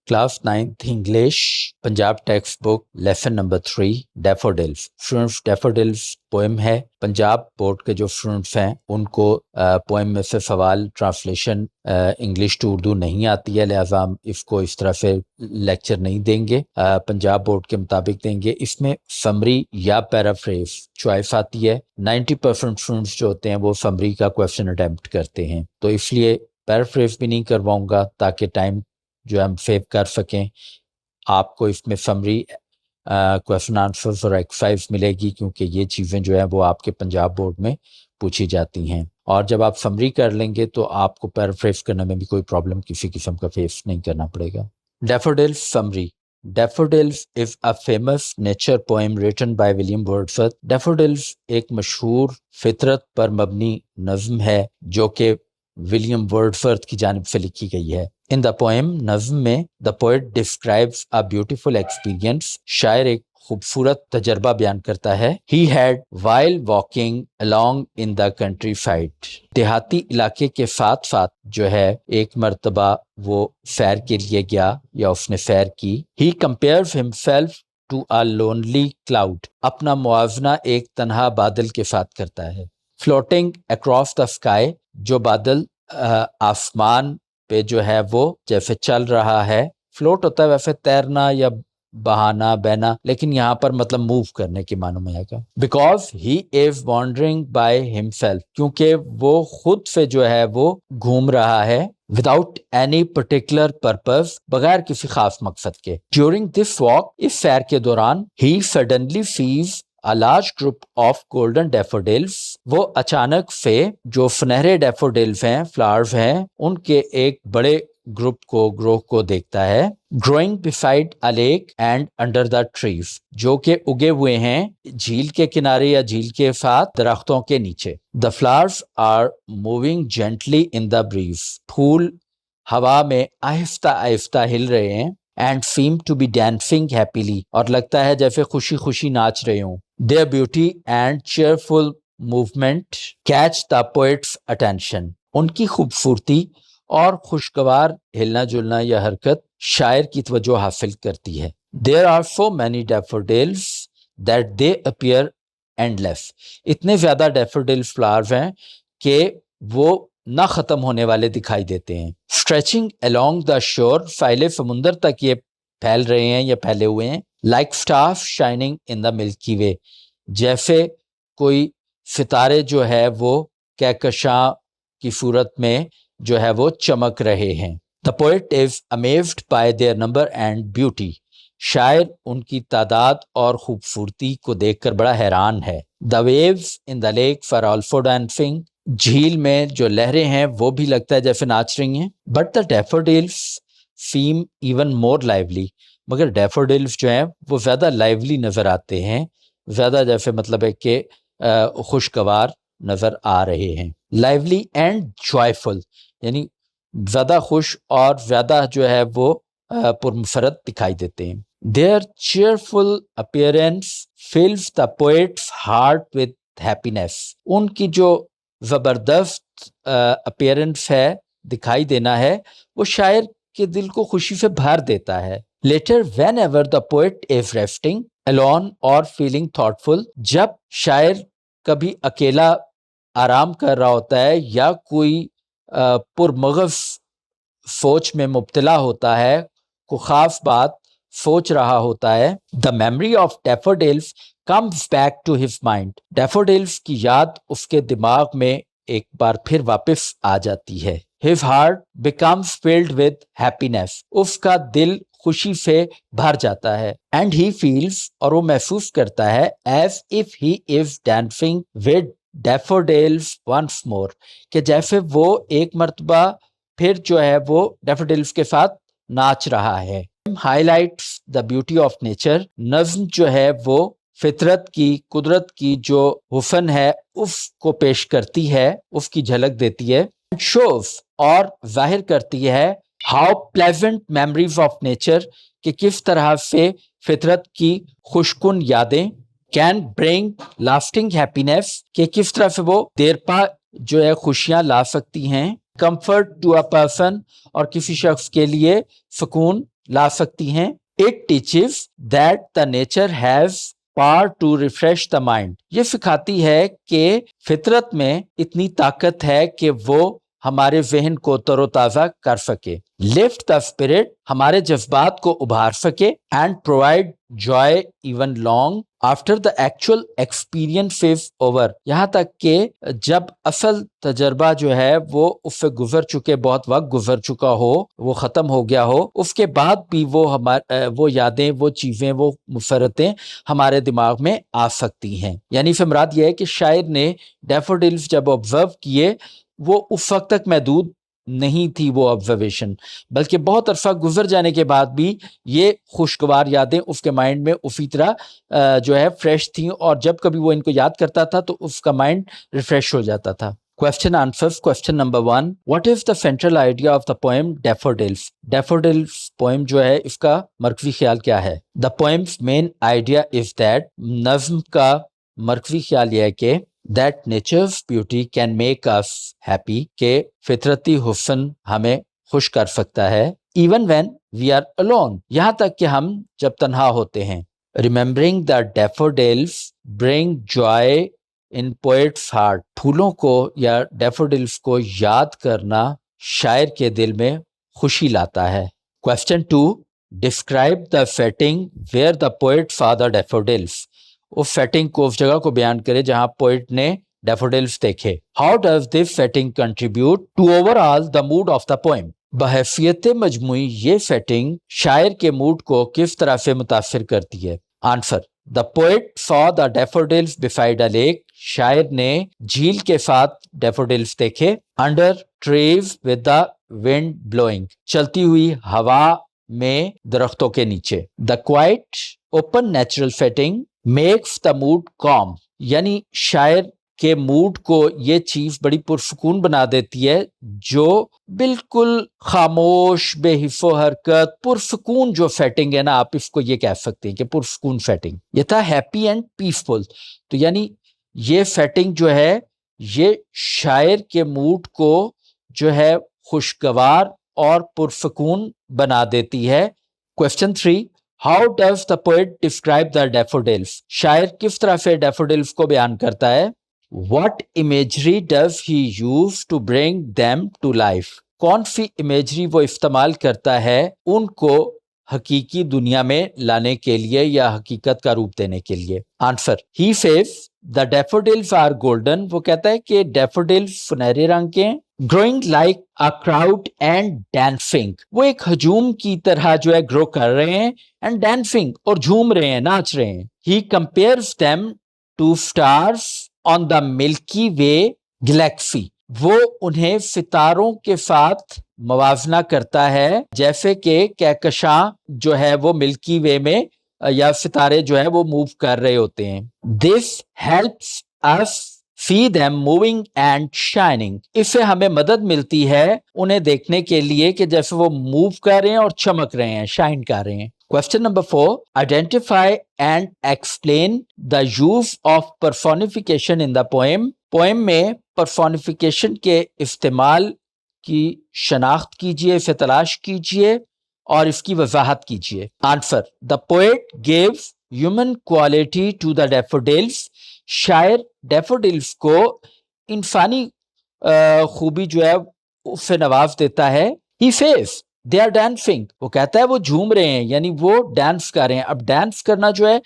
Class 9th English, Punjab text book, lesson number 3, daffodils. Students, daffodils poem है। Punjab board के जो students हैं उनको पोएम में से सवाल ट्रांसलेशन इंग्लिश टू उर्दू नहीं आती है, लिहाजा हम इसको इस तरह से लेक्चर नहीं देंगे, पंजाब बोर्ड के मुताबिक देंगे। इसमें समरी या पैराफ्रेज चॉइस आती है। 90% स्टूडेंट्स जो होते हैं वो समरी का क्वेश्चन अटेम्प्ट करते हैं, तो इसलिए पैराफ्रेज भी नहीं करवाऊंगा ताकि टाइम जो हम सेव कर सकें। आपको इसमें समरी क्वेश्चन आंसर्स और एक्सरसाइज मिलेगी, क्योंकि ये चीज़ें जो है वो आपके पंजाब बोर्ड में पूछी जाती हैं। और जब आप समरी कर लेंगे तो आपको पैराफ्रेज करने में भी कोई प्रॉब्लम किसी किस्म का फेस नहीं करना पड़ेगा। Daffodils summary. Daffodils is a famous nature poem written by William Wordsworth. Daffodils एक मशहूर फितरत पर मबनी नज़्म है जो कि विलियम वर्ड्सवर्थ की जानिब से लिखी गई है। इन द पोएम, नज़्म में, the poet describes a beautiful experience, शायर एक खूबसूरत तजर्बा बयान करता है। He had while walking along in the country side, देहाती इलाके के साथ साथ जो है एक मर्तबा वो सैर के लिए गया या उसने सैर की। He compares himself to a lonely cloud, अपना मुआवजना एक तन्हा बादल के साथ करता है। फ्लोटिंग अक्रॉस द स्काई, जो बादल आसमान पे जो है वो जैसे चल रहा है। फ्लोट होता है वैसे तैरना या बहाना बहना, लेकिन यहाँ पर मतलब मूव करने के मानों में आएगा। Because he is wandering by himself, क्योंकि वो खुद से जो है वो घूम रहा है। विदाउट एनी पर्टिकुलर पर्पस, बगैर किसी खास मकसद के। ड्यूरिंग दिस वॉक, इस सैर के दौरान, he suddenly sees A large group of golden daffodils, वो अचानक से जो सुनहरे डैफोडिल्स हैं, फ्लावर्स हैं, उनके एक बड़े ग्रोह को देखता है। Growing beside a lake and under the trees, जो कि उगे हुए हैं झील के किनारे या झील के साथ दरख्तों के नीचे। The flowers are moving gently in the breeze, फूल हवा में आहिस्ता आहिस्ता हिल रहे हैं। And seem to be dancing happily, और लगता है जैसे खुशी खुशी नाच रहे हों। Their beauty and cheerful movement catch the poet's attention, उनकी खूबसूरती और खुशगवार हिलना जुलना या हरकत शायर की तवज्जो हासिल करती है। There are so many daffodils that they appear endless, इतने ज़्यादा daffodils फ्लावर्स हैं कि वो ना ख़त्म होने वाले दिखाई देते हैं। Stretching along the shore, फैले समुंदर तक ये फैल रहे हैं या फैले हुए हैं। Like stars shining in the Milky Way, जैसे कोई सितारे जो है वो कहकशां की सूरत में जो है वो चमक रहे हैं। The poet is amazed by their number and beauty, शायर उनकी तादाद और खूबसूरती को देखकर बड़ा हैरान है। The waves in the lake are also dancing, झील में जो लहरें हैं वो भी लगता है जैसे नाच रही हैं। But the daffodils seem even more lively, मगर डैफोडिल्स जो हैं वो ज़्यादा लाइवली नज़र आते हैं, ज़्यादा जैसे मतलब है कि खुशगवार नज़र आ रहे हैं। लाइवली एंड जॉयफुल, यानी ज़्यादा खुश और ज़्यादा जो है वो पुरमसरत दिखाई देते हैं। Their cheerful appearance fills the poet's heart with happiness, उनकी जो ज़बरदस्त अपीयरेंस है, दिखाई देना है, वो शायर के दिल को खुशी से भर देता है। Later, whenever the poet is resting alone or feeling thoughtful, जब शायर कभी अकेला आराम कर रहा होता है या कोई पुरमगज़ सोच में मुब्तला होता है, कोई खास बात सोच रहा होता है, the memory of daffodils comes back to his mind, daffodils की याद उसके दिमाग में एक बार फिर वापस आ जाती है। His heart becomes filled with happiness, उसका दिल खुशी से भर जाता है। एंड ही फील्स, और वो महसूस करता है, as if he is dancing with daffodils once more, कि जैसे वो एक मर्तबा फिर जो है वो डैफोडिल्स के साथ नाच रहा है। Highlights the beauty of nature, नज़्म जो है वो फितरत की, कुदरत की जो हुस्न है उसको पेश करती है, उसकी झलक देती है। शोज, और जाहिर करती है, how pleasant memories of nature, कि किस तरह से फितरत की खुशकुन यादें कैन ब्रिंग लास्टिंग हैप्पीनेस, कि किस तरह से वो देरपा जो है खुशियां ला सकती हैं। कंफर्ट टू अ पर्सन, और किसी शख्स के लिए सुकून لا سکتی ہیں. It teaches that the nature has power to refresh the mind. یہ سکھاتی ہے کہ فطرت میں اتنی طاقت ہے کہ وہ ہمارے ذہن کو تر و تازہ کر سکے. Lift the spirit, ہمارے جذبات کو ابھار سکے. And provide joy even long after the actual experience is over. یہاں تک کہ جب اصل تجربہ جو ہے وہ اس سے گزر چکے، بہت وقت گزر چکا ہو، وہ ختم ہو گیا ہو، اس کے بعد بھی وہ یادیں، وہ چیزیں، وہ مسرتیں ہمارے دماغ میں آ سکتی ہیں. یعنی سے مراد یہ ہے کہ شاعر نے ڈیفوڈلز جب آبزرو کیے، وہ اس وقت تک محدود نہیں تھی وہ آبزرویشن، بلکہ بہت عرصہ گزر جانے کے بعد بھی یہ خوشگوار یادیں اس کے مائنڈ میں اسی طرح جو ہے فریش تھیں، اور جب کبھی وہ ان کو یاد کرتا تھا تو اس کا مائنڈ ریفریش ہو جاتا تھا. Question answers. Question number 1. What is the central idea of the poem Daffodils? Daffodils poem جو ہے اس کا مرکزی خیال کیا ہے؟ The poem's main idea is that نظم کا مرکزی خیال یہ ہے کہ that nature's beauty can make us happy، کہ فطرتی حسن ہمیں خوش کر سکتا ہے. Even when we are alone، یہاں تک کہ ہم جب تنہا ہوتے ہیں. Remembering the daffodils bring joy in poets heart, پھولوں کو یا ڈیفوڈلز کو یاد کرنا شاعر کے دل میں خوشی لاتا ہے. Question 2. Describe the setting where the poet saw the daffodils. اس سیٹنگ کو، اس جگہ کو بیان کرے جہاں پوئٹ نے ڈیفوڈلز دیکھے. How does this setting contribute to overall the mood of the poem? بحیثیت مجموعی یہ سیٹنگ شاعر کے موڈ کو کس طرح سے متاثر کرتی ہے؟ Answer. The poet saw the daffodils beside a lake. شاعر نے جھیل کے ساتھ ڈیفوڈلز دیکھے. Under trees with the wind blowing. چلتی ہوئی ہوا میں درختوں کے نیچے. The quiet open natural setting makes the mood calm. یعنی شاعر کے موڈ کو یہ چیز بڑی پرسکون بنا دیتی ہے، جو بالکل خاموش، بے حس و حرکت، پرسکون جو سیٹنگ ہے نا، آپ اس کو یہ کہہ سکتے ہیں کہ پرسکون سیٹنگ. یہ تھا ہیپی اینڈ پیسفل. تو یعنی یہ سیٹنگ جو ہے یہ شاعر کے موڈ کو جو ہے خوشگوار اور پرسکون بنا دیتی ہے. Question 3. How does the poet describe the daffodils? شاعر کس طرح سے ڈیفوڈلز کو بیان کرتا ہے؟ What imagery does he use to bring them to life? کون سی امیجری وہ استعمال کرتا ہے ان کو حقیقی دنیا میں لانے کے لیے یا حقیقت کا روپ دینے کے لیے؟ Answer. He says the daffodils are golden. وہ کہتا ہے کہ ڈیفوڈلز سنہرے رنگ کے ہیں. Growing like a crowd and dancing. وہ ایک ہجوم کی طرح جو ہے گرو کر رہے ہیں and dancing، اور جھوم رہے ہیں، ناچ رہے ہیں. He compares them to stars on the Milky Way galaxy. وہ انہیں ستاروں کے ساتھ موازنہ کرتا ہے جیسے کہ کہکشاں جو ہے وہ ملکی وے میں یا ستارے جو ہے وہ موو کر رہے ہوتے ہیں. This helps us see them moving and shining. اس سے ہمیں مدد ملتی ہے انہیں دیکھنے کے لیے کہ جیسے وہ موو کر رہے ہیں اور چمک رہے ہیں، شائن کر رہے ہیں. Question number 4. Identify and explain the use of personification in the poem. Poem میں پرسونیفیکیشن کے استعمال کی شناخت کیجئے، اسے تلاش کیجئے اور اس کی وضاحت کیجئے. Answer. The poet gave human quality to the daffodils. شاعر ڈیفوڈلز کو انسانی خوبی جو ہے اس سے نواز دیتا ہے. He says they are dancing. وہ کہتا ہے وہ جھوم رہے ہیں، یعنی وہ ڈانس کر رہے ہیں. اب ڈانس کرنا جو ہے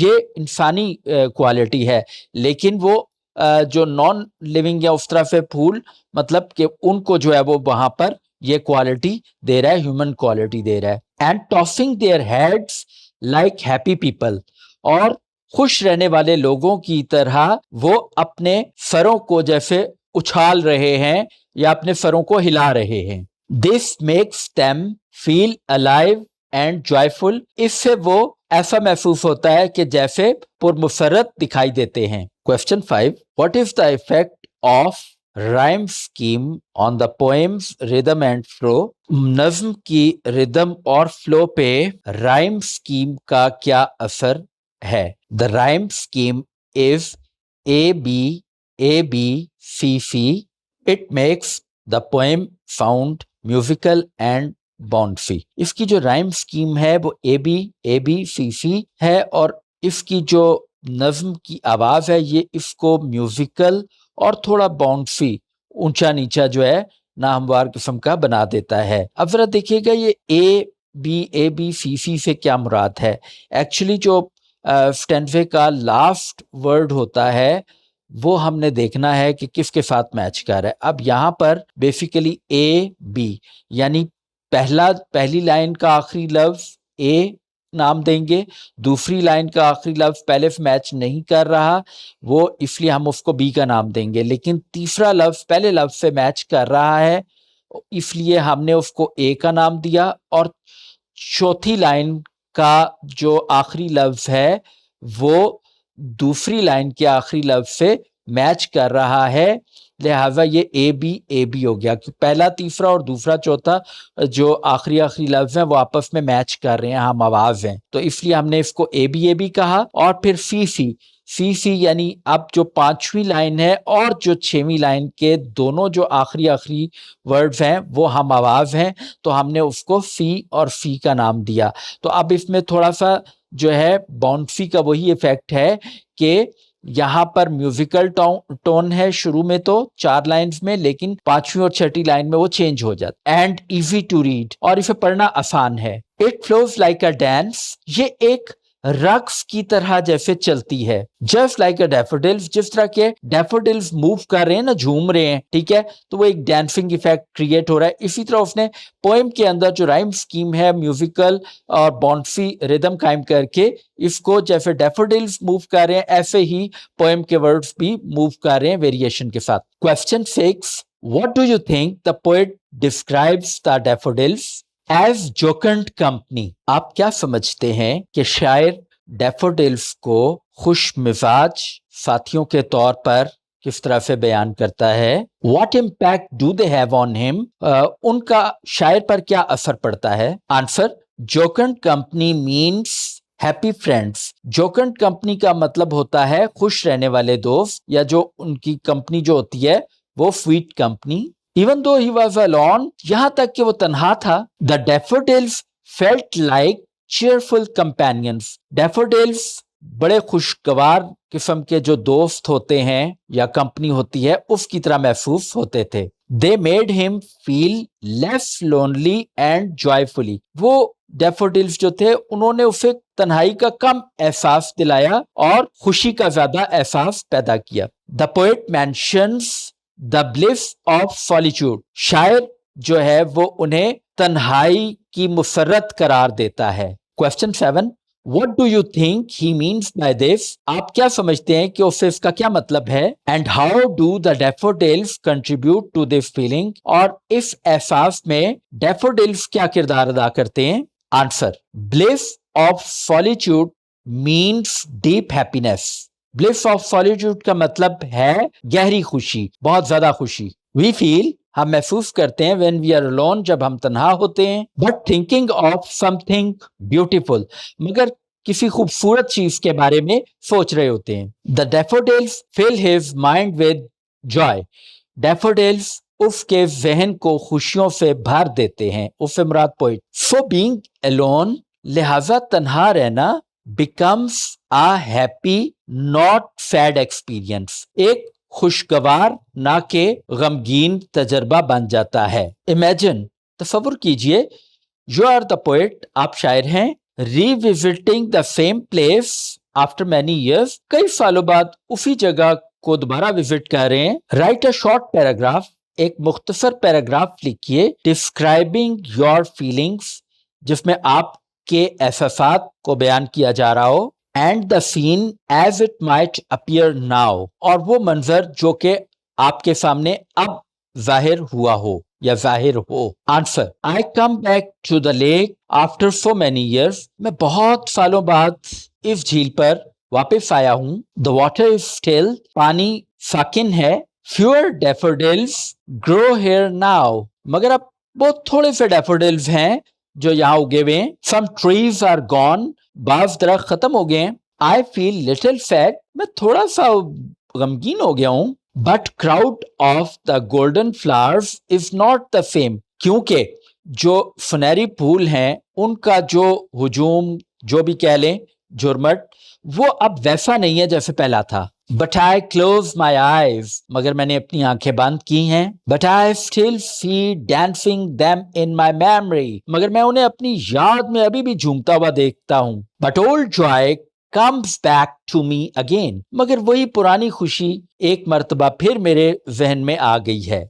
یہ انسانی کوالٹی ہے، لیکن وہ جو نان لیونگ یا اس طرح سے پھول، مطلب کہ ان کو جو ہے وہ وہاں پر یہ کوالٹی دے رہا ہے، ہیومن کوالٹی دے رہا ہے. And tossing their heads like happy people. اور خوش رہنے والے لوگوں کی طرح وہ اپنے سروں کو جیسے اچھال رہے ہیں یا اپنے سروں کو ہلا رہے ہیں. This makes them feel alive and joyful. اس سے وہ ایسا محسوس ہوتا ہے کہ جیسے پرمسرت دکھائی دیتے ہیں. Question 5. What is the effect of rhyme scheme on the poem's rhythm and flow? نظم کی ردم اور فلو پہ rhyme scheme کا کیا اثر ہے؟ The rhyme scheme is A-B, A-B, C-C. It makes the poem sound musical and bound फी। इसकी जो राइम स्कीम है वो ए बी फी है और इसकी जो नज्म की आवाज है ये इसको म्यूजिकल और थोड़ा बाउंड फी ऊंचा नीचा जो है नाहमवार किस्म का बना देता है। अब जरा देखिएगा ये ए बी फी से क्या मुराद है। एक्चुअली जो स्टैंडवे का लास्ट वर्ड होता है वो हमने देखना है कि किसके साथ मैच कर रहा है। अब यहाँ पर बेसिकली ए बी यानी पहली लाइन का आखिरी लफ्ज ए नाम देंगे, दूसरी लाइन का आखिरी लफ्ज पहले से मैच नहीं कर रहा वो इसलिए हम उसको बी का नाम देंगे, लेकिन तीसरा लफ्ज पहले लफ्ज से मैच कर रहा है इसलिए हमने उसको ए का नाम दिया, और चौथी लाइन का जो आखिरी लफ्ज है वो दूसरी लाइन के आखिरी लफ्ज से मैच कर रहा है, लिहाजा ये ए बी हो गया कि पहला तीसरा और दूसरा चौथा जो आखिरी लफ्ज हैं वो आपस में मैच कर रहे हैं, हम आवाज हैं, तो इसलिए हमने इसको ए बी कहा। और फिर फी यानी अब जो पांचवी लाइन है और जो छठवीं लाइन के दोनों जो आखिरी वर्ड्स हैं वो हम आवाज हैं, तो हमने उसको फी का नाम दिया। तो अब इसमें थोड़ा सा जो है बाउंड फी का वही इफेक्ट है कि यहाँ पर म्यूजिकल टोन है शुरू में तो 4 लाइन्स में, लेकिन 5वीं और 6ठी लाइन में वो चेंज हो जाता है। एंड इजी टू रीड, और इसे पढ़ना आसान है। It flows like a dance, ये एक रक्स की तरह जैसे चलती है। जस्ट लाइक अ डैफोडिल्स, जिस तरह के डैफोडिल्स मूव कर रहे हैं ना, झूम रहे हैं, ठीक है, तो वो एक डांसिंग इफेक्ट क्रिएट हो रहा है। इसी तरह उसने पोएम के अंदर जो राइम स्कीम है म्यूजिकल और बाउंडफी रिदम कायम करके इसको जैसे डैफोडिल्स मूव कर रहे हैं ऐसे ही पोएम के वर्ड्स भी मूव कर रहे हैं वेरिएशन के साथ। Question 6, what do you think the poet describes the daffodils as jocund company? आप क्या समझते हैं कि शायर डैफोडिल्स को खुश मिजाज साथियों के तौर पर किस तरह से बयान करता है? What impact do they have on him? उनका शायर पर क्या असर पड़ता है? Answer, जोकंड company means happy friends. जोकंड company का मतलब होता है खुश रहने वाले दोस्त, या जो उनकी कंपनी जो होती है वो sweet company. Even though he was alone, यहाँ तक कि वो तन्हा था, the daffodils felt like cheerful companions. Daffodils बड़े खुशगवार किस्म के जो दोस्त होते हैं या कंपनी होती है उसकी तरह महसूस होते थे। They made him feel less lonely and joyfully. वो daffodils जो थे उन्होंने उसे तन्हाई का कम एहसास दिलाया और खुशी का ज्यादा एहसास पैदा किया। The poet mentions the bliss of solitude, शायर जो है वो उन्हें तन्हाई की मुसर्रत करार देता है। Question 7, what do you think he means by this? आप क्या समझते हैं कि उससे इसका क्या मतलब है? And how do the daffodils contribute to this feeling? और इस एहसास में डैफोडिल्स क्या किरदार अदा करते हैं? Answer, bliss of solitude means deep happiness. Bliss of solitude का मतलब है गहरी खुशी, बहुत ज्यादा खुशी। वी फील, हम महसूस करते हैं, व्हेन वी आर अलोन, जब हम तन्हा होते हैं, but thinking of something beautiful, मगर किसी खूबसूरत चीज के बारे में सोच रहे होते हैं। The daffodils fill his mind with joy, daffodils उसके जहन को खुशियों से भर देते हैं, उससे मुराद पोइट। सो बीइंग अलोन, लिहाजा तन्हा रहना, becomes a happy not sad experience, एक खुशगवार ना के गमगीन तजर्बा बन जाता है। Imagine, तसव्वुर कीजिए, you are the poet, आप शायर हैं, revisiting the same place after many years, कई सालों बाद उसी जगह को दोबारा विजिट कर रहे हैं। Write a short paragraph, एक मुख्तसर पैराग्राफ लिखिए, describing your feelings, जिसमें आप के एहसासात को बयान किया जा रहा हो, and the scene as it might appear now, और वो मंजर जो कि आपके सामने अब जाहिर हुआ हो या जाहिर हो। Answer, I come back to the lake after so many years, मैं बहुत सालों बाद इस झील पर वापस आया हूँ। द वाटर इज स्टिल, पानी साकिन है। Fewer daffodils grow here now, मगर अब बहुत थोड़े से डैफोडिल्स हैं जो यहाँ उगे हुए हैं। सम ट्रीज आर गॉन, बाज़ दरख्त खत्म हो गए हैं। आई फील लिटिल सैड, मैं थोड़ा सा गमगीन हो गया हूँ। But crowd of the golden flowers is not the same, क्योंकि جو فنیری پھول ہیں ان کا جو ہجوم جو بھی کہہ لیں جرمٹ وہ اب ویسا نہیں ہے جیسے پہلا تھا. But I close my eyes, مگر میں نے اپنی آنکھیں بند کی ہیں. But I still see dancing them in my memory, مگر میں انہیں اپنی یاد میں ابھی بھی جھومتا ہوا دیکھتا ہوں. But old joy comes back to me again, مگر وہی پرانی خوشی ایک مرتبہ پھر میرے ذہن میں آ گئی ہے.